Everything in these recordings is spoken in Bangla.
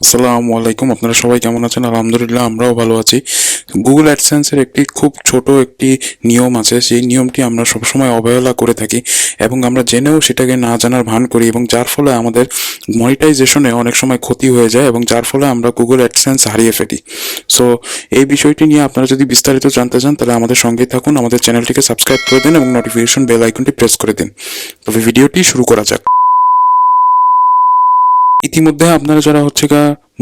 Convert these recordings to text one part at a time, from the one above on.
আসসালামু আলাইকুম। আপনারা সবাই কেমন আছেন? আলহামদুলিল্লাহ আমরাও ভালো আছি। গুগল অ্যাডসেন্সের একটি খুব ছোট একটি নিয়ম আছে, সেই নিয়মটি আমরা সবসময় অবহেলা করে থাকি এবং আমরা জেনেও সেটাকে না জানার ভান করি এবং যার ফলে আমাদের মনিটাইজেশনে অনেক সময় ক্ষতি হয়ে যায় এবং যার ফলে আমরা গুগল অ্যাডসেন্স হারিয়ে ফেলি। সো এই বিষয়টি নিয়ে আপনারা যদি বিস্তারিত জানতে চান তাহলে আমাদের সঙ্গেই থাকুন, আমাদের চ্যানেলটিকে সাবস্ক্রাইব করে দিন এবং নোটিফিকেশন বেল আইকনটি প্রেস করে দিন। তবে ভিডিওটি শুরু করা যাক। ইতিমধ্যে আপনারা যারা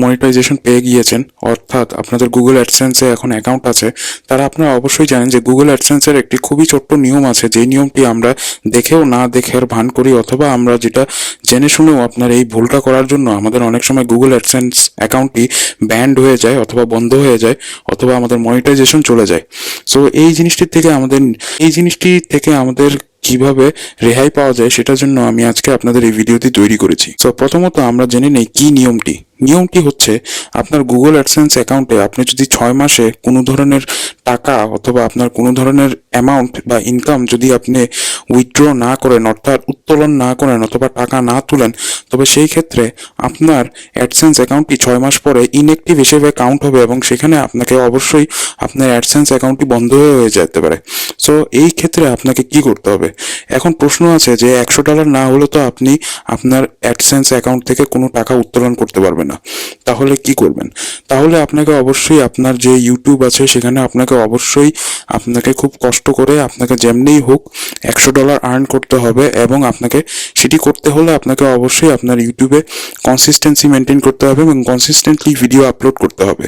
মনিটাইজেশন পেয়ে গিয়েছেন, অর্থাৎ আপনাদের গুগল অ্যাডসেন্সে এখন অ্যাকাউন্ট আছে, তারা আপনারা অবশ্যই জানেন যে গুগল অ্যাডসেন্সের একটি খুবই ছোট্ট নিয়ম আছে, যেই নিয়মটি আমরা দেখেও না দেখের ভান করি, অথবা আমরা যেটা জেনে শুনেও আপনার এই ভুলটা করার জন্য আমাদের অনেক সময় গুগল অ্যাডসেন্স অ্যাকাউন্টটি ব্যান্ড হয়ে যায় অথবা বন্ধ হয়ে যায় অথবা আমাদের মনিটাইজেশন চলে যায়। সো এই জিনিসটি থেকে আমাদের কিভাবে রেহাই পাওয়া যায় সেটার জন্য আমি আজকে আপনাদের এই ভিডিওটি তৈরি করেছি। তো প্রথমত আমরা জেনে নেই কি নিয়মটি হচ্ছে, আপনার গুগল অ্যাডসেন্স অ্যাকাউন্টে আপনি যদি 6 মাসে কোনো ধরনের টাকা অথবা আপনার কোনো ধরনের অ্যামাউন্ট বা ইনকাম যদি আপনি উইথড্র না করেন, অর্থাৎ উত্তোলন না করেন অথবা টাকা না তুলেন, তবে সেই ক্ষেত্রে আপনার অ্যাডসেন্স অ্যাকাউন্টটি 6 মাস পরে ইনঅ্যাক্টিভ হিসেবে কাউন্ট হবে এবং সেখানে আপনাকে অবশ্যই আপনার অ্যাডসেন্স অ্যাকাউন্টটি বন্ধ হয়ে যেতে পারে। সো এই ক্ষেত্রে আপনাকে কি করতে হবে? এখন প্রশ্ন আছে যে $100 না হলে তো আপনি আপনার অ্যাডসেন্স অ্যাকাউন্ট থেকে কোনো টাকা উত্তোলন করতে পারবেন না, তাহলে কি করবেন? তাহলে আপনাকে অবশ্যই আপনার যে ইউটিউব আছে সেখানে আপনাকে খুব কষ্ট করে আপনাকে যেমনিই হোক $100 আর্ন করতে হবে এবং আপনাকে সেটি করতে হলে আপনাকে অবশ্যই আপনার ইউটিউবে কনসিস্টেন্সি মেনটেন করতে হবে এবং কনসিস্টেন্টলি ভিডিও আপলোড করতে হবে।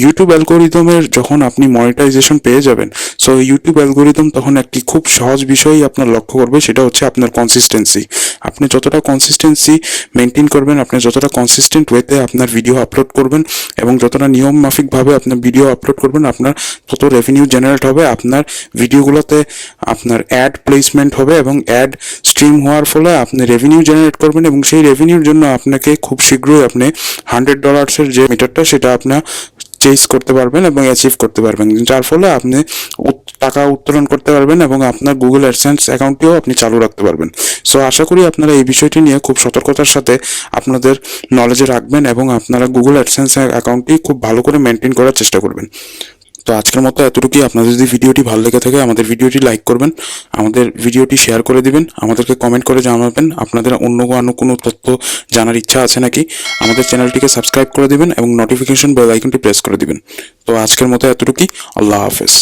ইউটিউব অ্যালগোরিদমের যখন আপনি মনিটাইজেশন পেয়ে যাবেন, সো ইউটিউব অ্যালগোরিদম তখন একটি খুব সহজ বিষয়ই আপনার লক্ষ্য করবে, সেটা হচ্ছে আপনার কনসিস্টেন্সি। আপনি যতটা কনসিস্টেন্সি মেনটেন করবেন, আপনি যতটা কনসিস্টেন্ট ওয়েতে আপনার ভিডিও আপলোড করবেন এবং যতটা নিয়ম মাফিকভাবে আপনার ভিডিও আপলোড করবেন, আপনার তত রেভিনিউ জেনারেট হবে। আপনার ভিডিওগুলোতে আপনার অ্যাড প্লেসমেন্ট হবে এবং অ্যাড স্ট্রিম হওয়ার ফলে আপনি রেভিনিউ জেনারেট করবেন এবং সেই রেভিনিউর জন্য আপনাকে খুব শীঘ্রই আপনি $100 যে মিটারটা সেটা আপনার চেজ করতে পারবেন এবং অ্যাচিভ করতে পারবেন, যার ফলে আপনি টাকা উত্তোলন করতে পারবেন এবং আপনার গুগল অ্যাডসেন্স অ্যাকাউন্টটিও আপনি চালু রাখতে পারবেন। সো আশা করি আপনারা এই বিষয়টি নিয়ে খুব সতর্কতার সাথে আপনাদের নলেজে রাখবেন এবং আপনারা গুগল অ্যাডসেন্স অ্যাকাউন্টটি খুব ভালো করে মেনটেন করার চেষ্টা করবেন। তো আজকের মতো এতটুকুই। আপনাদের যদি ভিডিওটি ভালো লেগে থাকে আমাদের ভিডিওটি লাইক করবেন, আমাদের ভিডিওটি শেয়ার করে দিবেন, আমাদেরকে কমেন্ট করে জানাবেন আপনাদের অন্য কোনো তথ্য জানার ইচ্ছা আছে নাকি। আমাদের চ্যানেলটিকে সাবস্ক্রাইব করে দিবেন এবং নোটিফিকেশন বেল আইকনটি প্রেস করে দিবেন। তো আজকের মতো এতটুকুই। আল্লাহ হাফেজ।